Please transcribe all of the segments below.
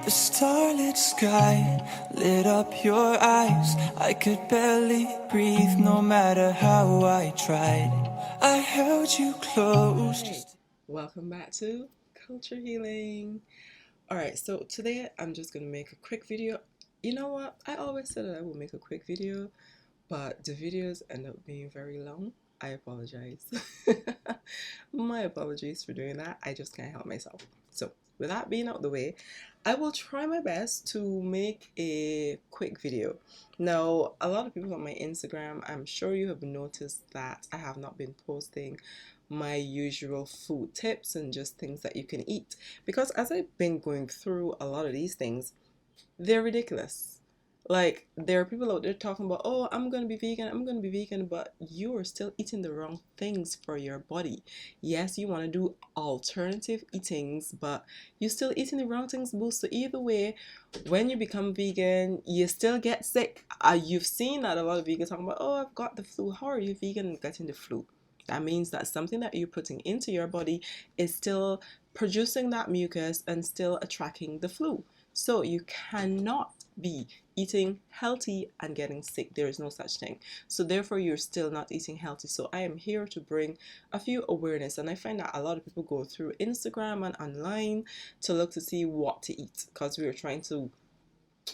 The starlit sky lit up your eyes. I could barely breathe no matter how I tried. I held you close. Hey, welcome back to Culture Healing. Alright, so today I'm just gonna make a quick video. You know what? I always said that I would make a quick video, but the videos end up being very long. I apologize. My apologies for doing that. I just can't help myself. So, with that being out the way, I will try my best to make a quick video. Now, a lot of people on my Instagram, I'm sure you have noticed that I have not been posting my usual food tips and just things that you can eat, because as I've been going through a lot of these things, they're ridiculous. Like, there are people out there talking about, oh, I'm gonna be vegan, but you are still eating the wrong things for your body. Yes, you want to do alternative eatings, but you're still eating the wrong things, boo. So either way, when you become vegan, you still get sick. You've seen that a lot of vegans talking about, oh, I've got the flu. How are you vegan and getting the flu? That means that something that you're putting into your body is still producing that mucus and still attracting the flu. So you cannot be eating healthy and getting sick. There is no such thing. So therefore you're still not eating healthy. So I am here to bring a few awareness, and I find that a lot of people go through Instagram and online to look to see what to eat, because we are trying to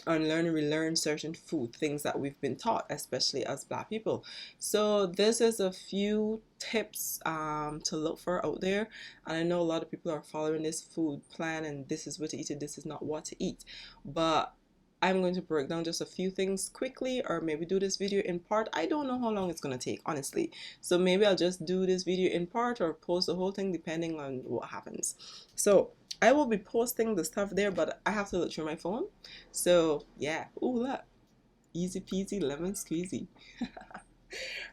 unlearn and relearn certain food things that we've been taught, especially as Black people. So this is a few tips to look for out there, and I know a lot of people are following this food plan and this is what to eat and this is not what to eat, but I'm going to break down just a few things quickly, or maybe do this video in part. I don't know how long it's going to take, honestly. So maybe I'll just do this video in part or post the whole thing depending on what happens. So I will be posting the stuff there, but I have to look through my phone. So yeah, ooh, look, easy peasy lemon squeezy. All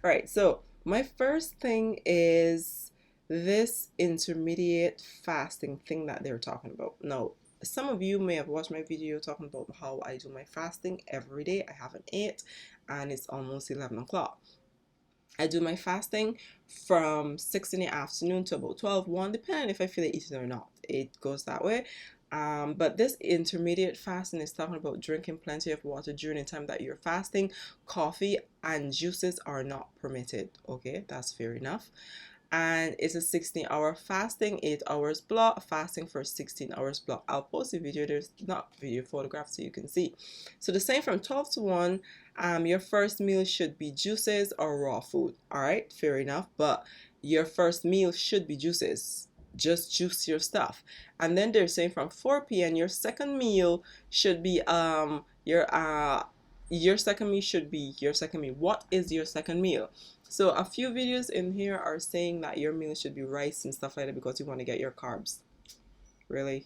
right, so my first thing is this intermediate fasting thing that they're talking about. Now, some of you may have watched my video talking about how I do my fasting every day. I haven't ate and it's almost 11 o'clock. I do my fasting from 6 in the afternoon to about 12, 1, depending if I feel like eating or not. It goes that way. But this intermediate fasting is talking about drinking plenty of water during the time that you're fasting. Coffee and juices are not permitted. Okay, that's fair enough. And it's a 16-hour fasting, 8 hours block, fasting for 16 hours block. I'll post a video, there's not video, photograph, so you can see. So the same from 12 to 1, your first meal should be juices or raw food. All right, fair enough, but your first meal should be juices. Just juice your stuff. And then they're saying from 4 p.m. your second meal should be your second meal should be your second meal. What is your second meal? So a few videos in here are saying that your meal should be rice and stuff like that because you want to get your carbs. Really?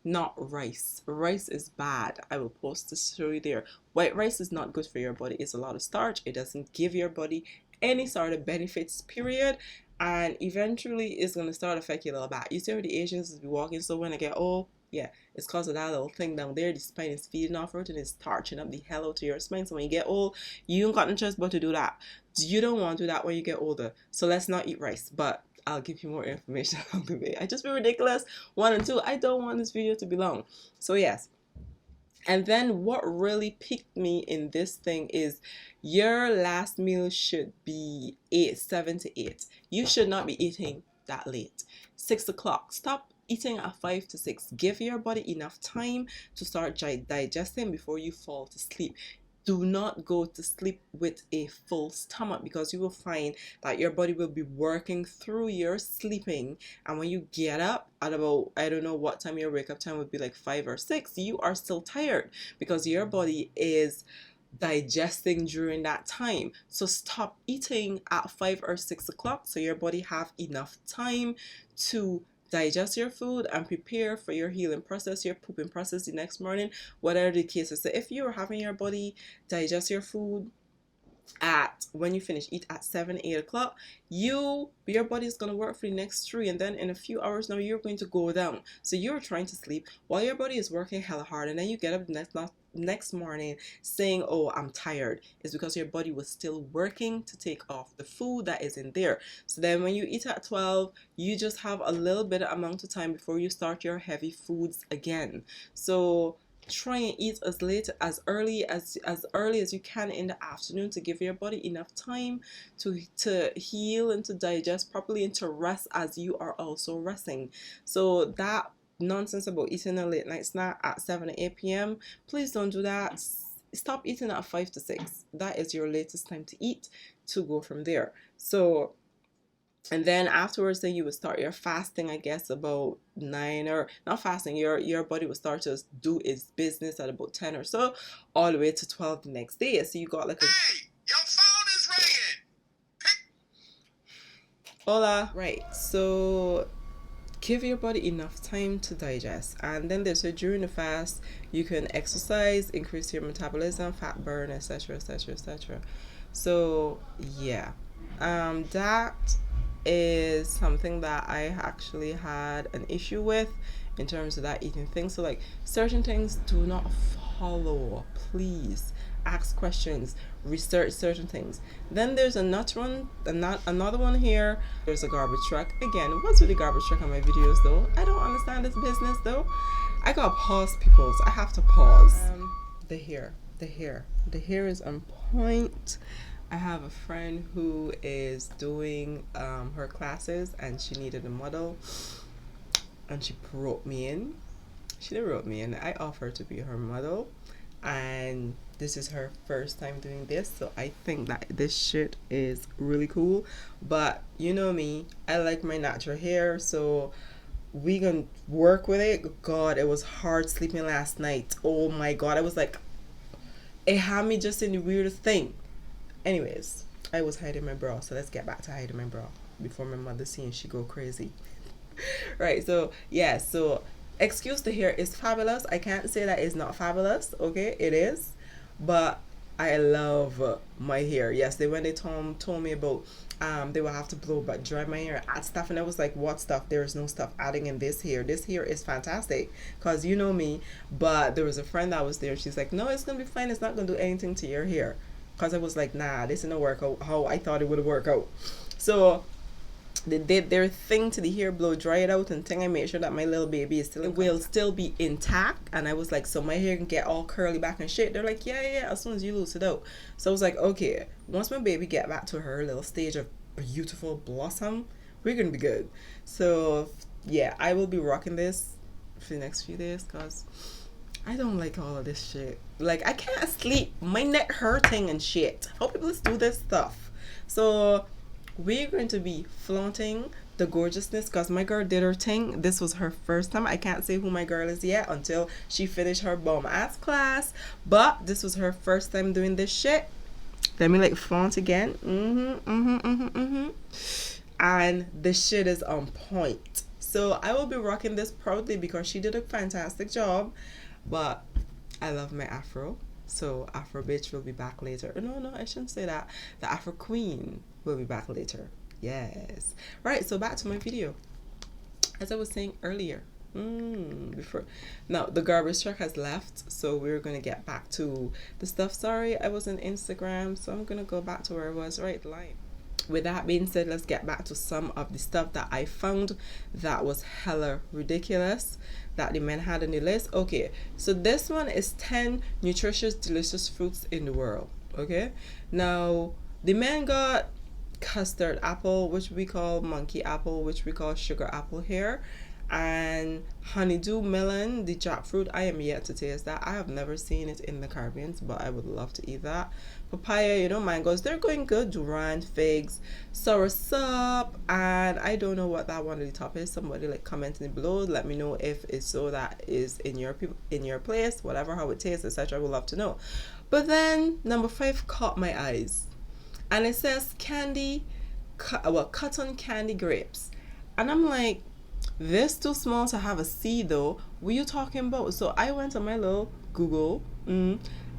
Not rice. Rice is bad. I will post this show you there. White rice is not good for your body. It's a lot of starch. It doesn't give your body any sort of benefits, period. And eventually it's gonna start affecting you a little bit. You see how the Asians be walking, so when I get old, yeah, it's cause of that little thing down there. The spine is feeding off it and it's starching up the hell out of your spine. So when you get old, you don't got no choice but to do that. You don't want to do that when you get older. So let's not eat rice. But I'll give you more information along the way. I just be ridiculous. 1 and 2, I don't want this video to be long. So yes. And then what really piqued me in this thing is your last meal should be 7 to 8. You should not be eating that late. 6 o'clock. Stop eating at 5 to 6. Give your body enough time to start digesting before you fall to sleep. Do not go to sleep with a full stomach, because you will find that your body will be working through your sleeping, and when you get up at about, I don't know what time your wake up time would be, like 5 or 6, you are still tired because your body is digesting during that time. So stop eating at 5 or 6 o'clock so your body have enough time to digest your food and prepare for your healing process, your pooping process the next morning, whatever the case is. So if you're having your body digest your food at when you finish eat at 7, 8 o'clock, your body is going to work for the next 3, and then in a few hours now you're going to go down. So you're trying to sleep while your body is working hella hard, and then you get up the next morning saying, oh, I'm tired. It's because your body was still working to take off the food that is in there. So then when you eat at 12, you just have a little bit of amount of time before you start your heavy foods again. So try and eat as early as you can in the afternoon to give your body enough time to heal and to digest properly and to rest as you are also resting. So that nonsense about eating a late night snack at 7 or 8 p.m., please don't do that. Stop eating at 5 to 6. That is your latest time to eat, to go from there. So, and then afterwards, then you would start your fasting, I guess about 9, or not fasting, your body will start to do its business at about 10 or so, all the way to 12 the next day. So you got like a, hey, your phone is ringing. hola, right? So give your body enough time to digest. And then there's during the fast you can exercise, increase your metabolism, fat burn, etc, etc, etc. So yeah, that is something that I actually had an issue with in terms of that eating thing. So like certain things do not follow, please ask questions, research certain things. Then there's another one here. There's a garbage truck. Again, what's with the garbage truck on my videos though? I don't understand this business though. I gotta pause, peoples. I have to pause. The hair is on point. I have a friend who is doing her classes, and she needed a model, and she wrote me in. She didn't wrote me in. I offered to be her model, and this is her first time doing this, so I think that this shit is really cool. But you know me, I like my natural hair, so we gonna work with it. God, it was hard sleeping last night. Oh my god, I was like, it had me just in the weirdest thing. Anyways, I was hiding my bra, so let's get back to hiding my bra before my mother sees and she go crazy. Right, so yeah, so excuse the hair is fabulous. I can't say that it's not fabulous. Okay, it is, but I love my hair. Yes, when they told me about they will have to blow but dry my hair, add stuff, and I was like, what stuff? There is no stuff adding in this hair. This hair is fantastic, because you know me. But there was a friend that was there, she's like, no, it's gonna be fine, it's not gonna do anything to your hair. Because I was like, nah, this isn't work out how I thought it would work out. So they did their thing to the hair, blow dry it out and thing. I made sure that my little baby is still be intact. And I was like, so my hair can get all curly back and shit. They're like, yeah, as soon as you lose it out. So I was like, okay, once my baby get back to her little stage of beautiful blossom, we're gonna be good. So yeah, I will be rocking this for the next few days, because I don't like all of this shit. Like, I can't sleep. My neck hurting and shit. How people do this stuff? So we're going to be flaunting the gorgeousness, because my girl did her thing. This was her first time. I can't say who my girl is yet until she finished her bomb ass class. But this was her first time doing this shit. Let me like flaunt again. And the shit is on point. So I will be rocking this proudly because she did a fantastic job. But I love my afro, so Afro bitch will be back later. No, I shouldn't say that. The Afro queen will be back later. Yes. Right, so back to my video. As I was saying earlier, before now the garbage truck has left, so we're gonna get back to the stuff. Sorry, I was on Instagram, so I'm gonna go back to where I was. Right, live. With that being said, let's get back to some of the stuff that I found that was hella ridiculous that the men had on the list. Okay, so this one is 10 nutritious, delicious fruits in the world. Okay, now the men got custard apple, which we call monkey apple, which we call sugar apple here, and honeydew melon, the jackfruit. I am yet to taste that. I have never seen it in the Caribbean, but I would love to eat that. Papaya, mangoes, they're going good. Durian, figs, soursop, and I don't know what that one at the top is. Somebody like comment in below, let me know if it's so that is in your place, whatever, how it tastes, etc. I would love to know. But then number 5 caught my eyes, and it says cotton candy grapes, and I'm like, this too small to have a seed though. What are you talking about? So I went on my little Google,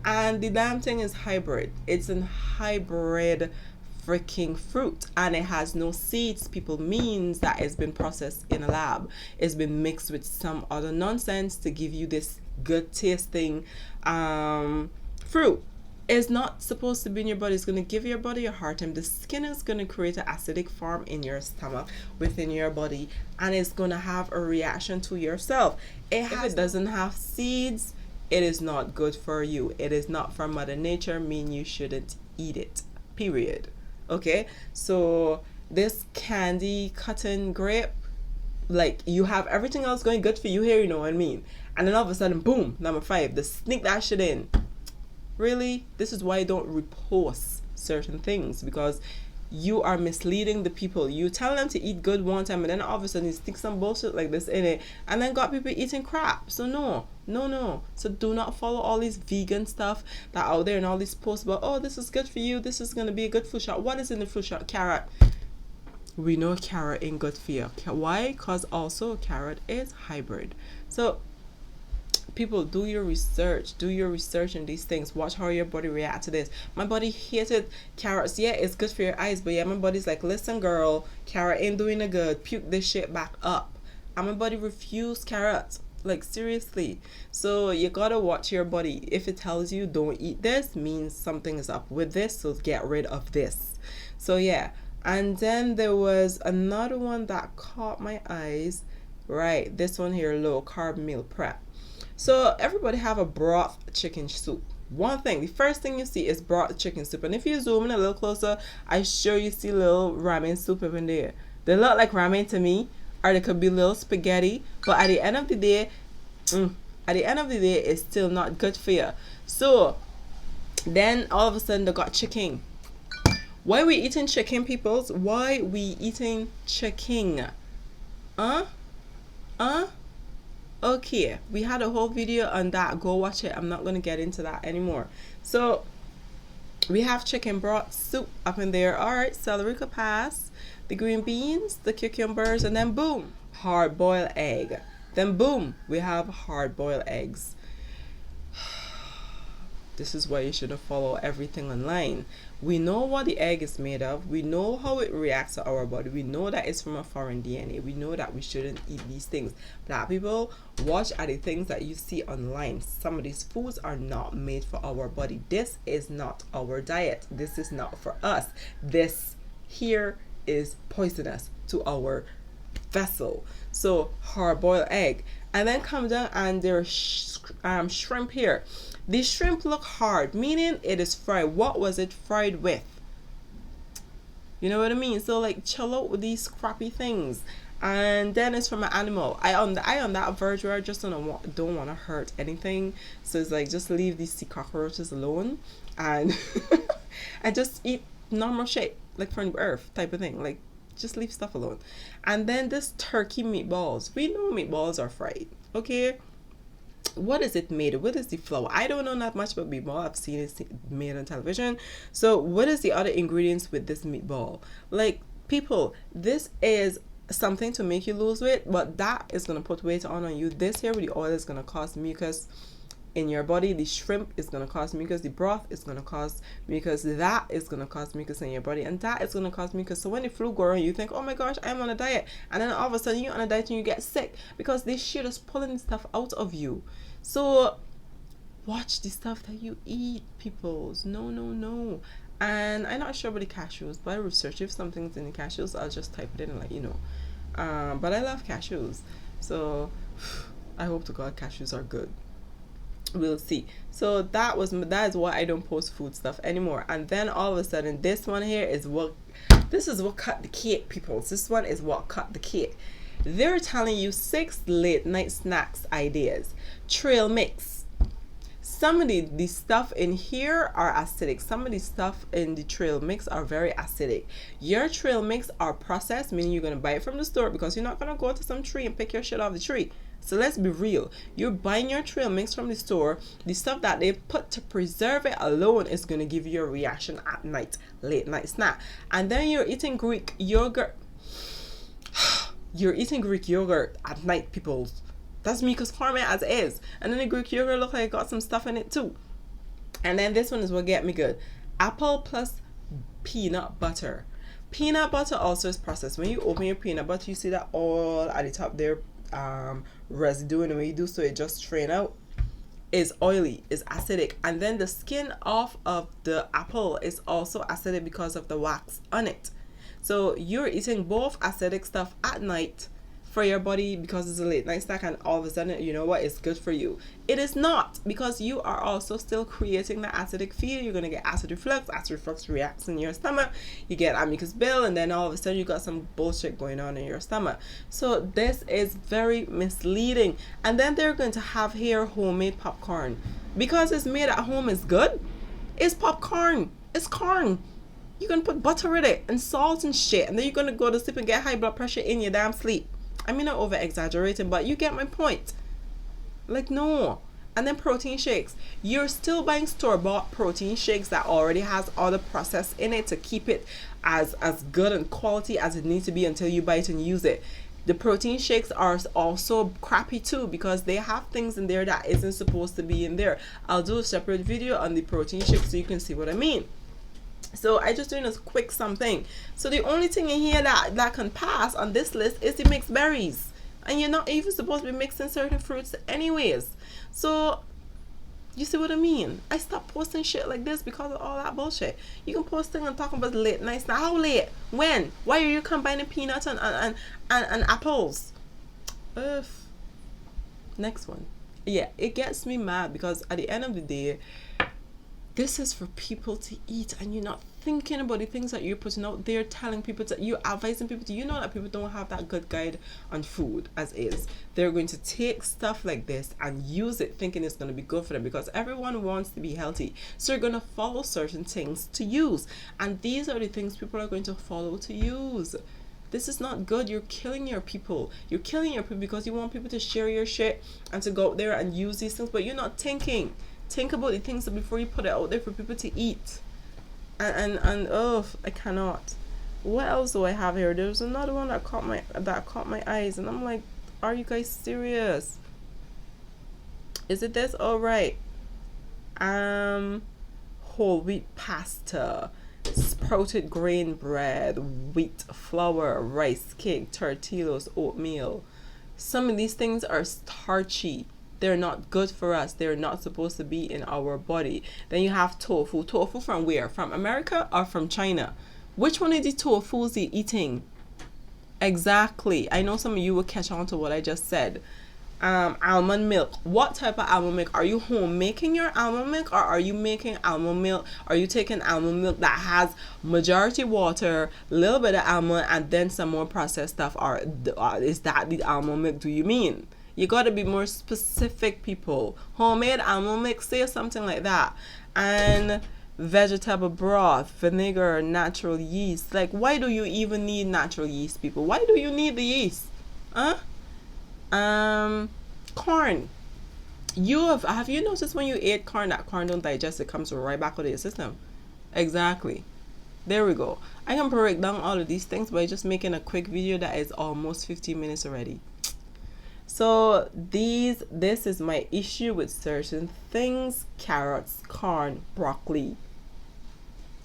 And the damn thing is hybrid. It's a hybrid freaking fruit, and it has no seeds. People, means that it's been processed in a lab. It's been mixed with some other nonsense to give you this good tasting fruit. It's not supposed to be in your body. It's going to give your body a hard time. The skin is going to create an acidic form in your stomach, within your body, and it's going to have a reaction to yourself. If it doesn't have seeds, it is not good for you. It is not from Mother Nature, mean you shouldn't eat it, period. Okay, so this candy cotton grape, like, you have everything else going good for you here, you know what I mean, and then all of a sudden, boom, number 5, the sneak that shit in. Really? This is why I don't repost certain things, because you are misleading the people. You tell them to eat good one time, and then all of a sudden you stick some bullshit like this in it, and then got people eating crap. So no. So do not follow all these vegan stuff that out there and all these posts about, oh, this is good for you, this is gonna be a good food shot. What is in the food shot? Carrot. We know carrot ain't good for you. Why? Because also carrot is hybrid. So people, do your research in these things. Watch how your body react to this. My body hated carrots. Yeah, it's good for your eyes, but yeah, my body's like, listen girl, carrot ain't doing no good, puke this shit back up. And my body refused carrots, like, seriously. So you gotta watch your body. If it tells you don't eat this, means something is up with this, so get rid of this. So yeah. And then there was another one that caught my eyes, right? This one here, low carb meal prep. So everybody have a broth chicken soup. One thing, the first thing you see is broth chicken soup, and if you zoom in a little closer, I sure you see little ramen soup up in there. They look like ramen to me, or they could be little spaghetti, but at the end of the day, it's still not good for you. So then all of a sudden they got chicken. Why we eating chicken, peoples? Why we eating chicken? Okay, we had a whole video on that. Go watch it. I'm not going to get into that anymore. So we have chicken broth soup up in there. All right, celery could pass, the green beans, the cucumbers, and then boom, hard boiled egg. Then boom, we have hard boiled eggs. This is why you should follow everything online. We know what the egg is made of. We know how it reacts to our body. We know that it's from a foreign DNA. We know that we shouldn't eat these things. Black people, watch at the things that you see online. Some of these foods are not made for our body. This is not our diet. This is not for us. This here is poisonous to our vessel. So hard boiled egg, and then come down and there's shrimp here. The shrimp look hard, meaning it is fried. What was it fried with? You know what I mean? So like, chill out with these crappy things. And then it's from an animal. I on that verge where I just don't want to hurt anything. So it's like, just leave these sea cockroaches alone, and I just eat normal shit, like from the earth type of thing. Like, just leave stuff alone. And then this turkey meatballs. We know meatballs are fried. Okay. What is it made of? What is the flour? I don't know that much about meatball. I've seen it made on television. So what is the other ingredients with this meatball? Like, people, this is something to make you lose weight, but that is going to put weight on you. This here with the oil is going to cause mucus in your body. The shrimp is going to cause mucus. The broth is going to cause mucus. That is going to cause mucus in your body, and that is going to cause mucus. So when the flu go around, you think, oh my gosh, I'm on a diet, and then all of a sudden you're on a diet and you get sick because this shit is pulling stuff out of you. So watch the stuff that you eat, peoples. No. And I'm not sure about the cashews, but I research if something's in the cashews, I'll just type it in and let you know. But I love cashews, so I hope to God cashews are good. We'll see. So that is why I don't post food stuff anymore. And then all of a sudden, this one here is what cut the cake, people. This one is what cut the cake. They're telling you 6 late night snacks ideas. Trail mix. Some of the stuff in here are acidic. Some of the stuff in the trail mix are very acidic. Your trail mix are processed, meaning you're going to buy it from the store, because you're not going to go to some tree and pick your shit off the tree. So let's be real. You're buying your trail mix from the store. The stuff that they put to preserve it alone is going to give you a reaction at night. Late night snack. And then you're eating Greek yogurt. You're eating Greek yogurt at night, people. That's mucus forming as is. And then the Greek yogurt look like it got some stuff in it too. And then this one is what get me good. Apple plus peanut butter. Peanut butter also is processed. When you open your peanut butter, you see that all at the top there residue, and when you do so, it just strain out. Is oily, is acidic, and then the skin off of the apple is also acidic because of the wax on it. So you're eating both acidic stuff at night for your body because it's a late night snack, and all of a sudden, you know what, it's good for you. It is not, because you are also still creating the acidic feel. You're gonna get acid reflux. Acid reflux reacts in your stomach. You get amicus bill, and then all of a sudden you got some bullshit going on in your stomach. So this is very misleading. And then they're going to have here homemade popcorn because it's made at home. Is good. It's popcorn. It's corn. You're gonna put butter in it and salt and shit, and then you're gonna go to sleep and get high blood pressure in your damn sleep. I mean, not over exaggerating, but you get my point. Like, no. And then protein shakes. You're still buying store-bought protein shakes that already has all the process in it to keep it as good and quality as it needs to be until you buy it and use it. The protein shakes are also crappy too because they have things in there that isn't supposed to be in there. I'll do a separate video on the protein shakes so you can see what I mean. So I just doing a quick something. So the only thing in here that can pass on this list is the mixed berries. And you're not even supposed to be mixing certain fruits anyways. So you see what I mean? I stopped posting shit like this because of all that bullshit. You can post things and talk about late nights. Now how late? When? Why are you combining peanuts and apples? Ugh. Next one. Yeah, it gets me mad because at the end of the day, this is for people to eat, and you're not thinking about the things that you're putting out there, telling people to, you're advising people to, you know that people don't have that good guide on food as is. They're going to take stuff like this and use it thinking it's going to be good for them because everyone wants to be healthy. So you're going to follow certain things to use. And these are the things people are going to follow to use. This is not good. You're killing your people. You're killing your people because you want people to share your shit and to go out there and use these things, but you're not thinking. Think about the things before you put it out there for people to eat. And oh, I cannot. What else do I have here? There's another one that caught my eyes, and I'm like, are you guys serious? Is it this? All right. Whole wheat pasta, sprouted grain bread, wheat flour, rice cake, tortillas, oatmeal. Some of these things are starchy. They're not good for us. They're not supposed to be in our body. Then you have tofu. Tofu from where? From America or from China? Which one of the tofus are you eating? Exactly. I know some of you will catch on to what I just said. Almond milk. What type of almond milk? Are you home making your almond milk, or are you making almond milk? Are you taking almond milk that has majority water, little bit of almond, and then some more processed stuff? Or is that the almond milk do you mean? You got to be more specific, people. Homemade almond milk, say something like that. And vegetable broth, vinegar, natural yeast. Like, why do you even need natural yeast, people? Why do you need the yeast? Huh? Corn. Have you noticed when you ate corn that corn don't digest, it comes right back out of your system? Exactly. There we go. I can break down all of these things by just making a quick video that is almost 15 minutes already. So this is my issue with certain things. Carrots, corn, broccoli.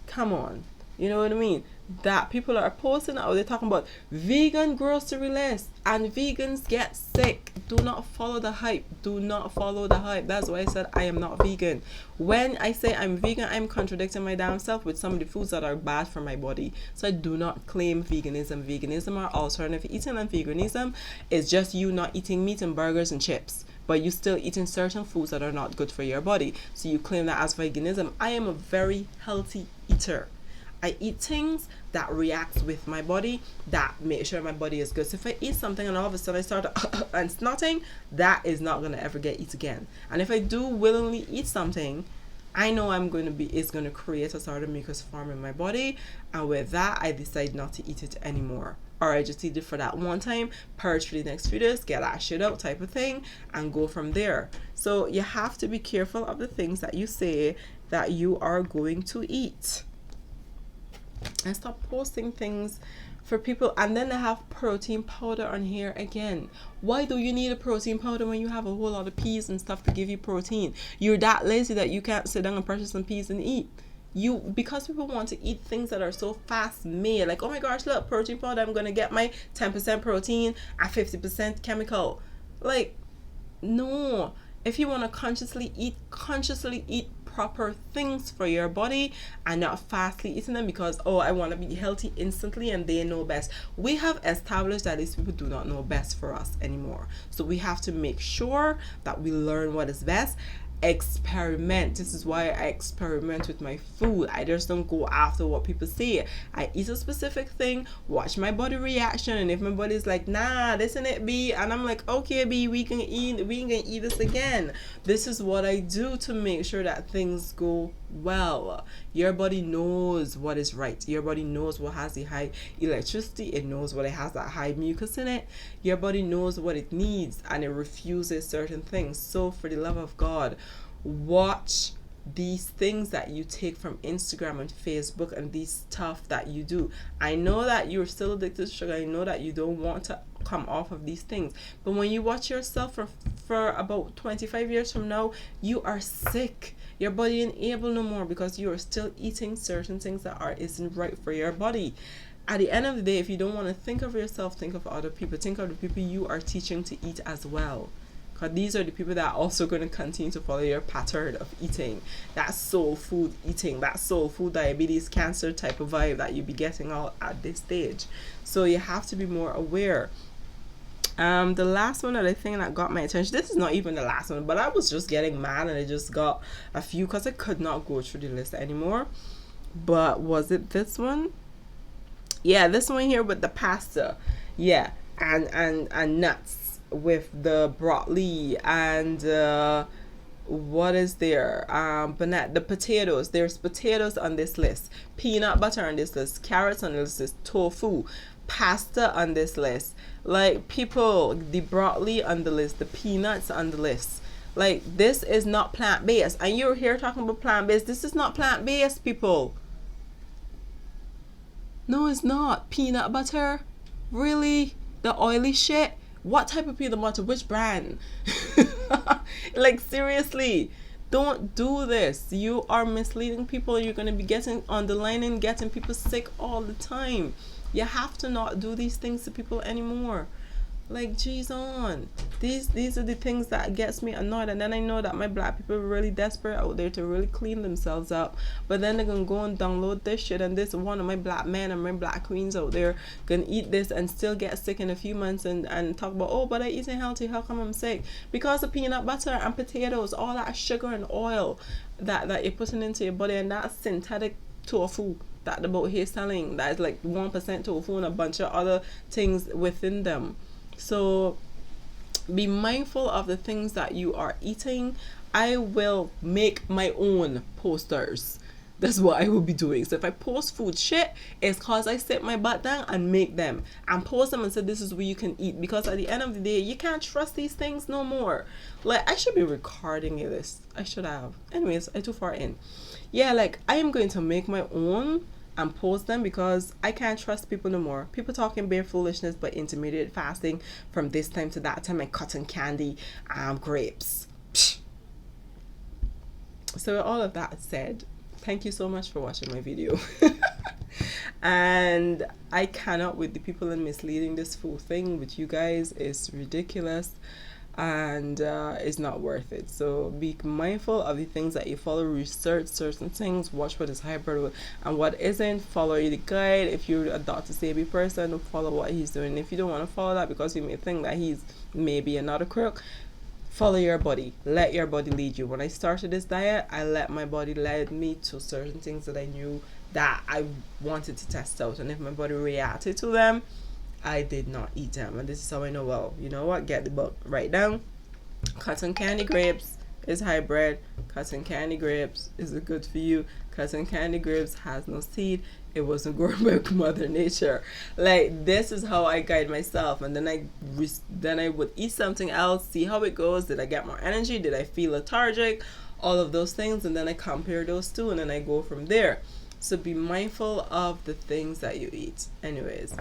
Come on. You know what I mean? That people are posting out, they're talking about vegan grocery list, and vegans get sick. Do not follow the hype. Do not follow the hype. That's why I said I am not vegan. When I say I'm vegan, I'm contradicting my damn self with some of the foods that are bad for my body. So I do not claim veganism. Veganism or alternative eating, and veganism is just you not eating meat and burgers and chips, but you still eating certain foods that are not good for your body. So you claim that as veganism. I am a very healthy eater. I eat things that react with my body, that make sure my body is good. So if I eat something and all of a sudden I start and snotting, that is not going to ever get eaten again. And if I do willingly eat something, I know it's going to create a sort of mucus form in my body. And with that, I decide not to eat it anymore. Or I just eat it for that one time, purge for the next few days, get that shit out type of thing, and go from there. So you have to be careful of the things that you say that you are going to eat. And stop posting things for people. And then they have protein powder on here again. Why do you need a protein powder when you have a whole lot of peas and stuff to give you protein? You're that lazy that you can't sit down and purchase some peas and eat. Because people want to eat things that are so fast made, like, oh my gosh, look, protein powder, I'm gonna get my 10% protein and 50% chemical. Like, no. If you want to consciously eat proper things for your body and not fastly eating them because, oh, I want to be healthy instantly and they know best. We have established that these people do not know best for us anymore. So we have to make sure that we learn what is best. Experiment. This is why I experiment with my food. I just don't go after what people say. I eat a specific thing, watch my body reaction, and if my body's like, nah, this ain't it, B, and I'm like, okay, B, we can eat this again. This is what I do to make sure that things go well. Your body knows what is right. Your body knows what has the high electricity. It knows what it has that high mucus in it. Your body knows what it needs, and it refuses certain things. So for the love of God, watch these things that you take from Instagram and Facebook and these stuff that you do. I know that you're still addicted to sugar. I know that you don't want to come off of these things, but when you watch yourself for about 25 years from now, you are sick. Your body ain't able no more because you are still eating certain things that isn't right for your body. At the end of the day, if you don't want to think of yourself, think of other people. Think of the people you are teaching to eat as well. Because these are the people that are also going to continue to follow your pattern of eating. That soul food eating, that soul food diabetes, cancer type of vibe that you be getting all at this stage. So you have to be more aware. The last one that I think that got my attention, this is not even the last one, but I was just getting mad and I just got a few because I could not go through the list anymore. But was it this one? Yeah, this one here with the pasta. Yeah, and nuts with the broccoli and what is there? But the potatoes. There's potatoes on this list. Peanut butter on this list. Carrots on this list. Tofu. Pasta on this list. Like, people, the broccoli on the list. The peanuts on the list. Like, this is not plant-based. And you're here talking about plant-based. This is not plant-based, people. No, it's not. Peanut butter? Really? The oily shit? What type of peanut butter? Which brand? Like, seriously, don't do this. You are misleading people. You're going to be getting on the line and getting people sick all the time. You have to not do these things to people anymore. Like, geez on. These are the things that gets me annoyed. And then I know that my black people are really desperate out there to really clean themselves up. But then they're going to go and download this shit. And this one of my black men and my black queens out there going to eat this and still get sick in a few months and talk about, oh, but I eating healthy. How come I'm sick? Because of peanut butter and potatoes, all that sugar and oil that you're putting into your body. And that synthetic tofu that the boat here selling. That is like 1% tofu and a bunch of other things within them. So be mindful of the things that you are eating. I will make my own posters. That's what I will be doing. So if I post food shit, it's cause I sit my butt down and make them and post them and say this is where you can eat. Because at the end of the day, you can't trust these things no more. Like, I should be recording this. I should have. Anyways, I'm too far in. Yeah, like, I am going to make my own and post them because I can't trust people no more. People talking bare foolishness but intermediate fasting from this time to that time and cotton candy, grapes. Psh. So with all of that said, thank you so much for watching my video. And I cannot with the people in misleading. This full thing with you guys is ridiculous. And it's not worth it. So be mindful of the things that you follow. Research certain things. Watch what is hybrid and what isn't. Follow the guide. If you're a Dr. Sebi person, follow what he's doing. If you don't want to follow that because you may think that he's maybe another crook, follow your body. Let your body lead you. When I started this diet, I let my body lead me to certain things that I knew that I wanted to test out. And if my body reacted to them, I did not eat them. And this is how I know, well, you know what, get the book, write down. Cotton candy grapes is hybrid. Cotton candy grapes is good for you. Cotton candy grapes has no seed. It wasn't grown by Mother Nature. Like, this is how I guide myself. And then I would eat something else, see how it goes. Did I get more energy? Did I feel lethargic? All of those things. And then I compare those two and then I go from there. So be mindful of the things that you eat. Anyways,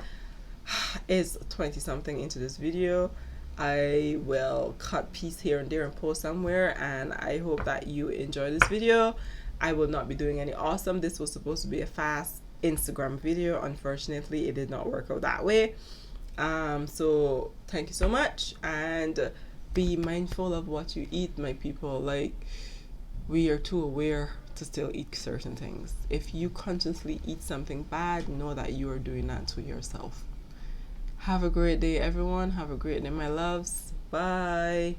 is 20 something into this video. I will cut piece here and there and post somewhere, and I hope that you enjoy this video. I will not be doing any awesome. This was supposed to be a fast Instagram video. Unfortunately, it did not work out that way. So thank you so much, and be mindful of what you eat, my people. Like, we are too aware to still eat certain things. If you consciously eat something bad, know that you are doing that to yourself. Have a great day, everyone. Have a great day, my loves. Bye.